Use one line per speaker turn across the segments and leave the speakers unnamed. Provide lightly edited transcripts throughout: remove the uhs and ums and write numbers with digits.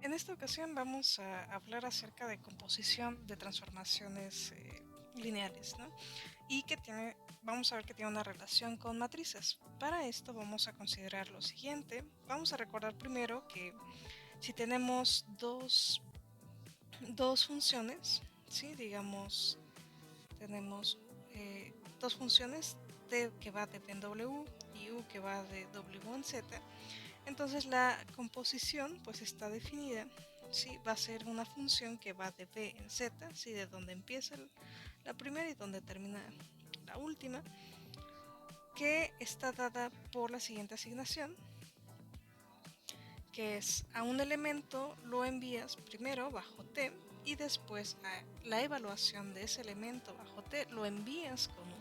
En esta ocasión vamos a hablar acerca de composición de transformaciones lineales, ¿no? Y vamos a ver que tiene una relación con matrices. Para esto vamos a considerar lo siguiente. Vamos a recordar primero que si tenemos dos funciones, ¿sí? Digamos, tenemos dos funciones, t que va de b en w y u que va de w en z. Entonces la composición pues está definida, ¿sí? Va a ser una función que va de b en z, ¿sí? De donde empieza la primera y donde termina la última, que está dada por la siguiente asignación, que es a un elemento lo envías primero bajo t y después a la evaluación de ese elemento bajo t lo envías con u.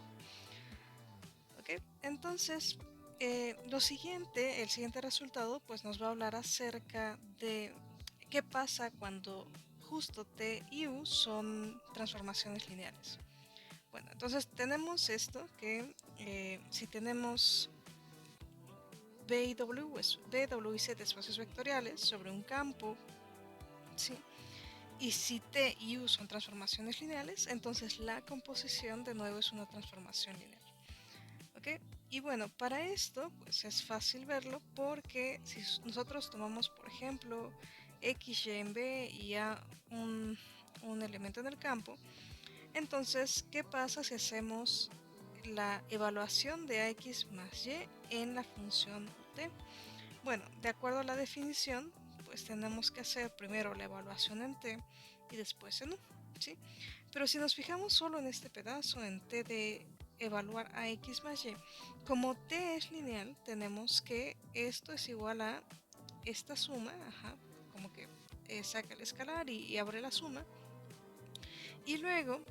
¿Ok? Entonces, el siguiente resultado, pues nos va a hablar acerca de qué pasa cuando justo t y u son transformaciones lineales. Bueno, entonces tenemos esto que si tenemos b y w y z espacios vectoriales sobre un campo, ¿sí? Y si t y u son transformaciones lineales, entonces la composición de nuevo es una transformación lineal. ¿Ok? Y bueno, para esto pues es fácil verlo porque si nosotros tomamos por ejemplo x, y en b y a un elemento en el campo, entonces ¿qué pasa si hacemos la evaluación de ax más y en la función ut? Bueno, de acuerdo a la definición, pues tenemos que hacer primero la evaluación en t y después en u, ¿sí? Pero si nos fijamos solo en este pedazo, en t de evaluar a x más y, como t es lineal, tenemos que esto es igual a esta suma, como que saca el escalar y abre la suma, y luego,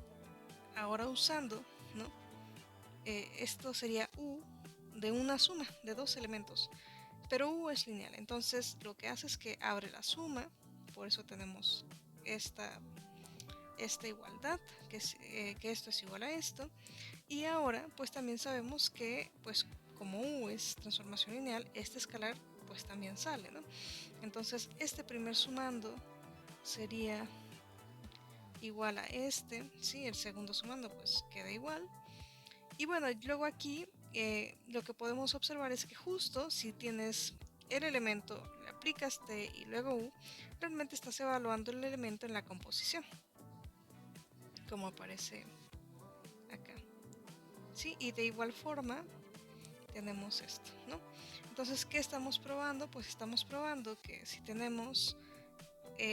ahora usando, ¿no? Esto sería u de una suma de dos elementos, pero u es lineal, entonces lo que hace es que abre la suma, por eso tenemos esta igualdad, que esto es igual a esto. Y ahora pues también sabemos que pues como u es transformación lineal, este escalar pues también sale, ¿no? Entonces este primer sumando sería igual a este, ¿sí? El segundo sumando pues queda igual. Y bueno, luego aquí lo que podemos observar es que justo si tienes el elemento, le aplicas t y luego u, realmente estás evaluando el elemento en la composición, como aparece acá. ¿Sí? Y de igual forma tenemos esto, ¿no? Entonces, ¿qué estamos probando? Pues estamos probando que si tenemos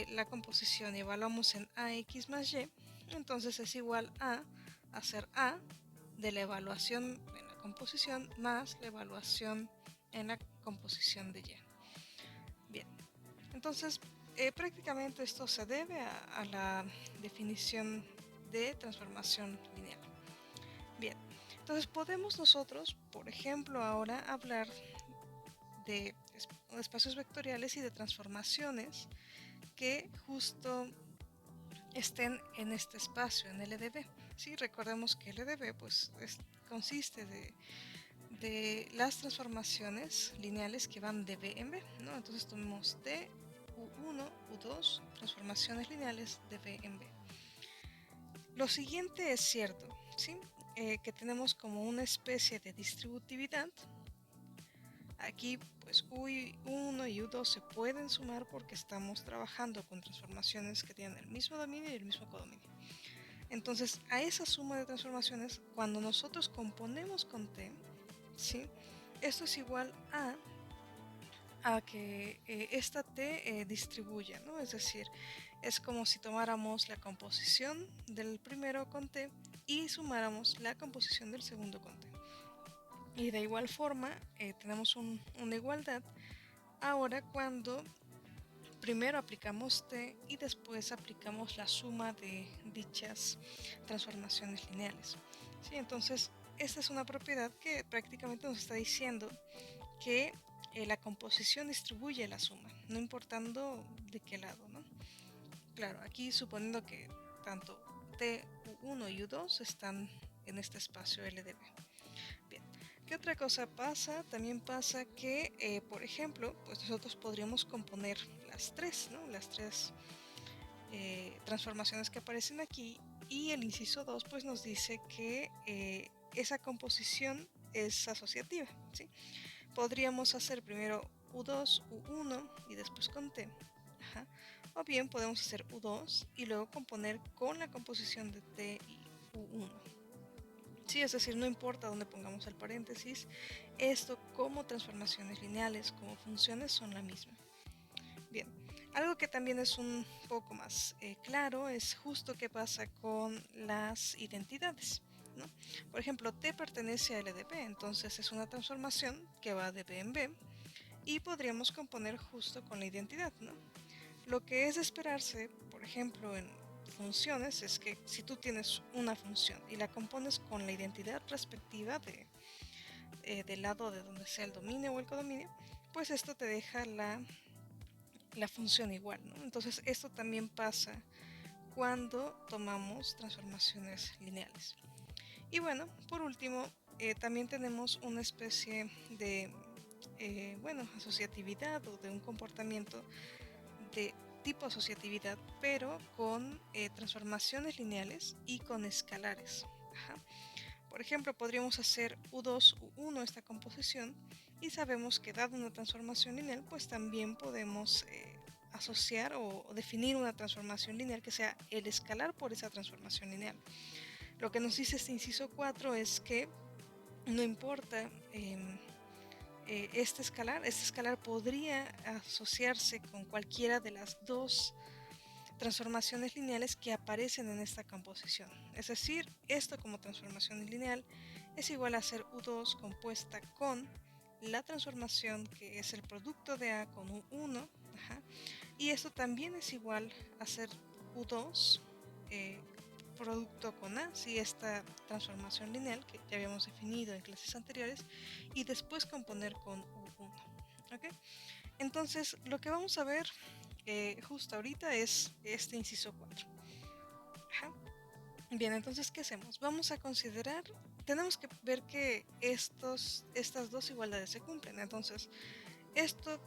la composición y evaluamos en ax más y, entonces es igual a hacer a de la evaluación en la composición más la evaluación en la composición de y. Bien, entonces prácticamente esto se debe a la definición de transformación lineal. Bien, entonces podemos nosotros, por ejemplo, ahora hablar de espacios vectoriales y de transformaciones que justo estén en este espacio, en LDB. Sí, recordemos que LDB pues consiste de las transformaciones lineales que van de B en B, ¿no? Entonces tomemos T, U1, U2, transformaciones lineales de B en B. Lo siguiente es cierto, ¿sí? Que tenemos como una especie de distributividad. Aquí pues U1 y U2 se pueden sumar porque estamos trabajando con transformaciones que tienen el mismo dominio y el mismo codominio. Entonces a esa suma de transformaciones, cuando nosotros componemos con T, ¿sí? Esto es igual a que esta T distribuya, ¿no? Es decir, es como si tomáramos la composición del primero con T y sumáramos la composición del segundo con T. Y de igual forma tenemos una igualdad ahora cuando primero aplicamos t y después aplicamos la suma de dichas transformaciones lineales. ¿Sí? Entonces esta es una propiedad que prácticamente nos está diciendo que la composición distribuye la suma, no importando de qué lado, ¿no? Claro, aquí suponiendo que tanto t, u1 y u2 están en este espacio LDB. Bien, ¿qué otra cosa pasa? También pasa que, por ejemplo, pues nosotros podríamos componer las tres, ¿no? Las tres transformaciones que aparecen aquí, y el inciso 2 pues nos dice que esa composición es asociativa, ¿sí? Podríamos hacer primero U2, U1 y después con T. Ajá. O bien podemos hacer U2 y luego componer con la composición de T y U1. Sí, es decir, no importa dónde pongamos el paréntesis, esto como transformaciones lineales, como funciones son la misma. Bien, algo que también es un poco más claro es justo qué pasa con las identidades, ¿no? Por ejemplo, T pertenece a LDP, entonces es una transformación que va de B en B y podríamos componer justo con la identidad, ¿no? Lo que es de esperarse, por ejemplo, en funciones es que si tú tienes una función y la compones con la identidad respectiva del lado de donde sea el dominio o el codominio, pues esto te deja la función igual, ¿no? Entonces esto también pasa cuando tomamos transformaciones lineales. Y bueno, por último, también tenemos una especie de asociatividad o de un comportamiento de tipo asociatividad, pero con transformaciones lineales y con escalares. Ajá. Por ejemplo, podríamos hacer U2, U1 esta composición y sabemos que dado una transformación lineal, pues también podemos asociar o definir una transformación lineal que sea el escalar por esa transformación lineal. Lo que nos dice este inciso 4 es que no importa este escalar podría asociarse con cualquiera de las dos transformaciones lineales que aparecen en esta composición. Es decir, esto como transformación lineal es igual a hacer U2 compuesta con la transformación que es el producto de A con U1, ajá, y esto también es igual a hacer U2 producto con A, si esta transformación lineal que ya habíamos definido en clases anteriores, y después componer con U1. ¿Okay? Entonces, lo que vamos a ver justo ahorita es este inciso 4. Ajá. Bien, entonces, ¿qué hacemos? Vamos a considerar, tenemos que ver que estas dos igualdades se cumplen. Entonces, esto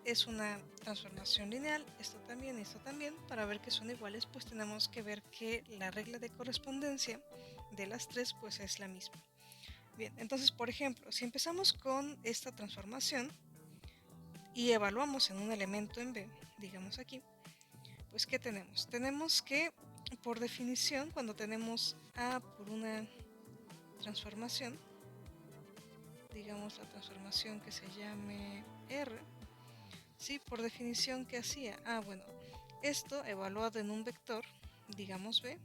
es una transformación lineal, esto también, para ver que son iguales, pues tenemos que ver que la regla de correspondencia de las tres pues es la misma. Bien, entonces por ejemplo, si empezamos con esta transformación y evaluamos en un elemento en B, digamos aquí, pues ¿qué tenemos? Tenemos que, por definición, cuando tenemos A por una transformación, digamos la transformación que se llame R, ¿sí? Por definición, ¿qué hacía? Bueno, esto evaluado en un vector, digamos B,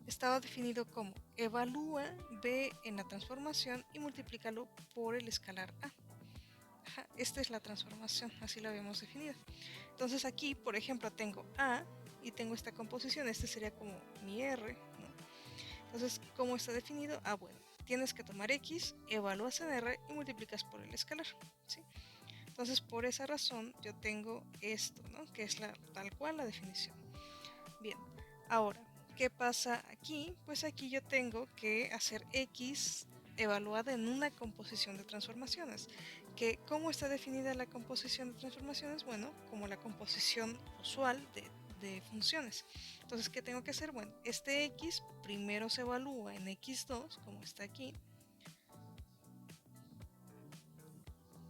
estaba definido como evalúa B en la transformación y multiplícalo por el escalar A. Ajá, esta es la transformación, así la habíamos definido. Entonces aquí, por ejemplo, tengo A y tengo esta composición, este sería como mi R, ¿no? Entonces, ¿cómo está definido? Bueno, tienes que tomar X, evalúas en R y multiplicas por el escalar, ¿sí? Entonces, por esa razón, yo tengo esto, ¿no? Que es tal cual la definición. Bien, ahora, ¿qué pasa aquí? Pues aquí yo tengo que hacer X evaluada en una composición de transformaciones. ¿Cómo está definida la composición de transformaciones? Bueno, como la composición usual de funciones. Entonces, ¿qué tengo que hacer? Bueno, este X primero se evalúa en X2, como está aquí.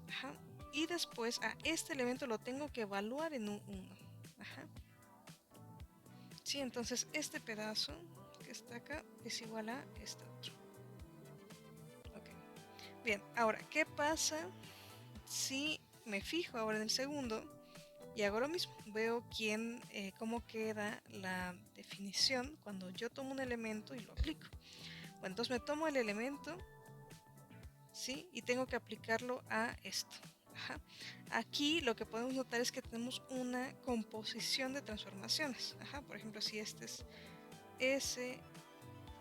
Ajá. Y después a este elemento lo tengo que evaluar en un 1. Ajá. Sí, entonces este pedazo que está acá es igual a este otro. Okay. Bien, ahora, ¿qué pasa si me fijo ahora en el segundo y hago lo mismo? Veo cómo queda la definición cuando yo tomo un elemento y lo aplico. Bueno, entonces me tomo el elemento, ¿sí? Y tengo que aplicarlo a esto. Ajá. Aquí lo que podemos notar es que tenemos una composición de transformaciones. Ajá. Por ejemplo, si este es S,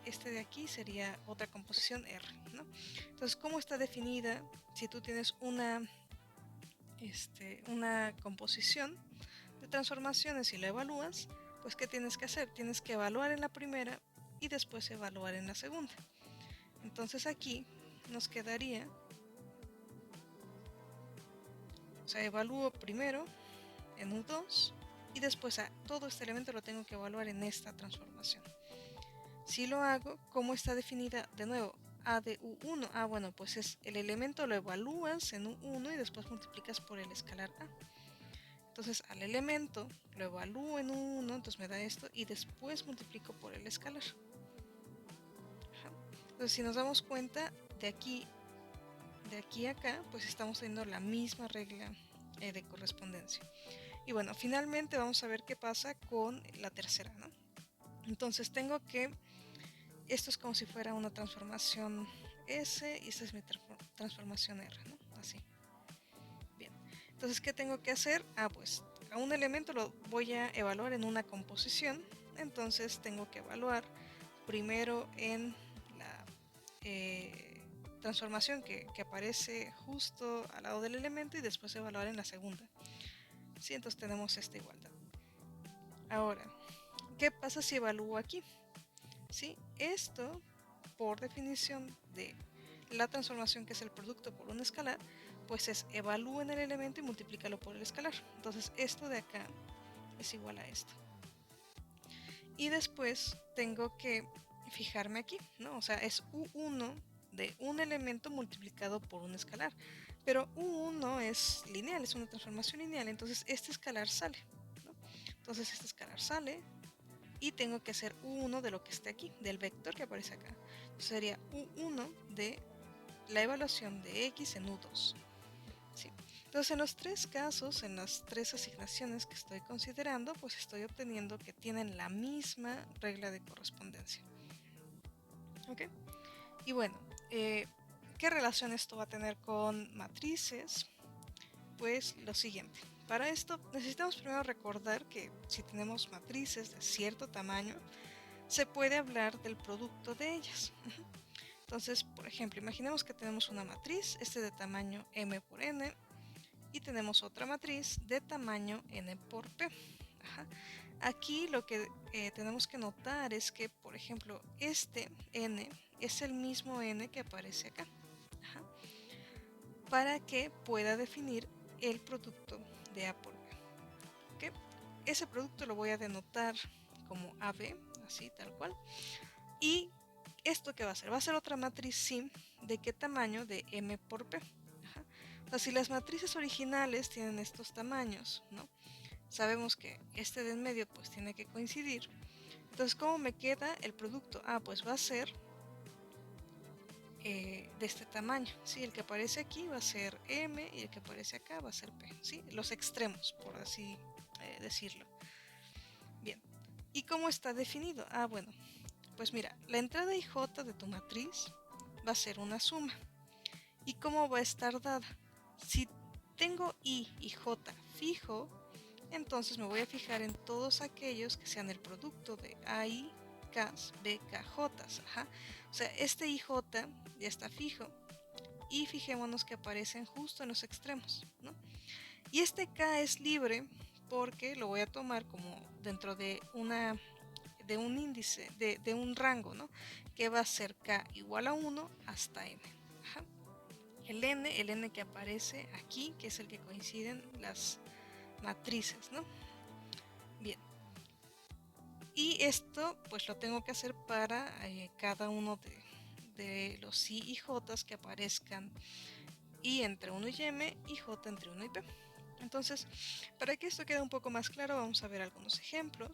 este de aquí sería otra composición R, ¿no? Entonces, ¿cómo está definida? Si tú tienes una composición de transformaciones y la evalúas, pues ¿qué tienes que hacer? Tienes que evaluar en la primera y después evaluar en la segunda. Entonces aquí nos quedaría sea, evalúo primero en U2 y después a todo este elemento lo tengo que evaluar en esta transformación. Si lo hago, ¿cómo está definida? De nuevo, A de U1. Bueno, pues es el elemento lo evalúas en U1 y después multiplicas por el escalar A. Entonces al elemento lo evalúo en U1, entonces me da esto y después multiplico por el escalar. Entonces si nos damos cuenta, de aquí a acá, pues estamos teniendo la misma regla de correspondencia. Y bueno, finalmente vamos a ver qué pasa con la tercera, ¿no? Entonces tengo que, esto es como si fuera una transformación S y esta es mi transformación R, ¿no? Así. Bien. Entonces, ¿qué tengo que hacer? Pues a un elemento lo voy a evaluar en una composición. Entonces tengo que evaluar primero en la transformación que aparece justo al lado del elemento y después evaluar en la segunda. ¿Sí? Entonces tenemos esta igualdad. Ahora, ¿qué pasa si evalúo aquí? ¿Sí? Esto, por definición de la transformación que es el producto por un escalar, pues es evalúen el elemento y multiplícalo por el escalar. Entonces esto de acá es igual a esto. Y después tengo que fijarme aquí, ¿no? O sea, es U1 de un elemento multiplicado por un escalar. Pero U1 es lineal, es una transformación lineal, entonces este escalar sale, ¿no? Entonces este escalar sale y tengo que hacer U1 de lo que esté aquí, del vector que aparece acá. Entonces sería U1 de la evaluación de X en U2. ¿Sí? Entonces en los tres casos, en las tres asignaciones que estoy considerando, pues estoy obteniendo que tienen la misma regla de correspondencia. ¿Ok? Y bueno, ¿qué relación esto va a tener con matrices? Pues lo siguiente. Para esto necesitamos primero recordar que si tenemos matrices de cierto tamaño, se puede hablar del producto de ellas. Entonces, por ejemplo, imaginemos que tenemos una matriz, de tamaño m por n, y tenemos otra matriz de tamaño n por p. Aquí lo que tenemos que notar es que, por ejemplo, este n es el mismo n que aparece acá. Para que pueda definir el producto de A por B. ¿Okay? Ese producto lo voy a denotar como AB, así tal cual. Y ¿esto qué va a ser? Va a ser otra matriz sim. ¿De qué tamaño? De m por p. O sea, si las matrices originales tienen estos tamaños, ¿no? Sabemos que este de en medio pues tiene que coincidir. Entonces, ¿cómo me queda el producto? Pues va a ser de este tamaño, ¿sí? El que aparece aquí va a ser m y el que aparece acá va a ser p, ¿sí? Los extremos, por así decirlo. Bien, ¿y cómo está definido? Bueno, pues mira, la entrada IJ de tu matriz va a ser una suma. ¿Y cómo va a estar dada? Si tengo I y J fijo, entonces me voy a fijar en todos aquellos que sean el producto de AI, Ks, BKJ. O sea, este IJ ya está fijo y fijémonos que aparecen justo en los extremos, ¿no? Y este K es libre porque lo voy a tomar como dentro de un índice, de un rango, ¿no? Que va a ser K igual a 1 hasta N. El N que aparece aquí, que es el que coinciden las matrices, ¿no? Bien. Y esto pues lo tengo que hacer para cada uno de los I y J que aparezcan I entre 1 y M y J entre 1 y P. Entonces, para que esto quede un poco más claro, vamos a ver algunos ejemplos.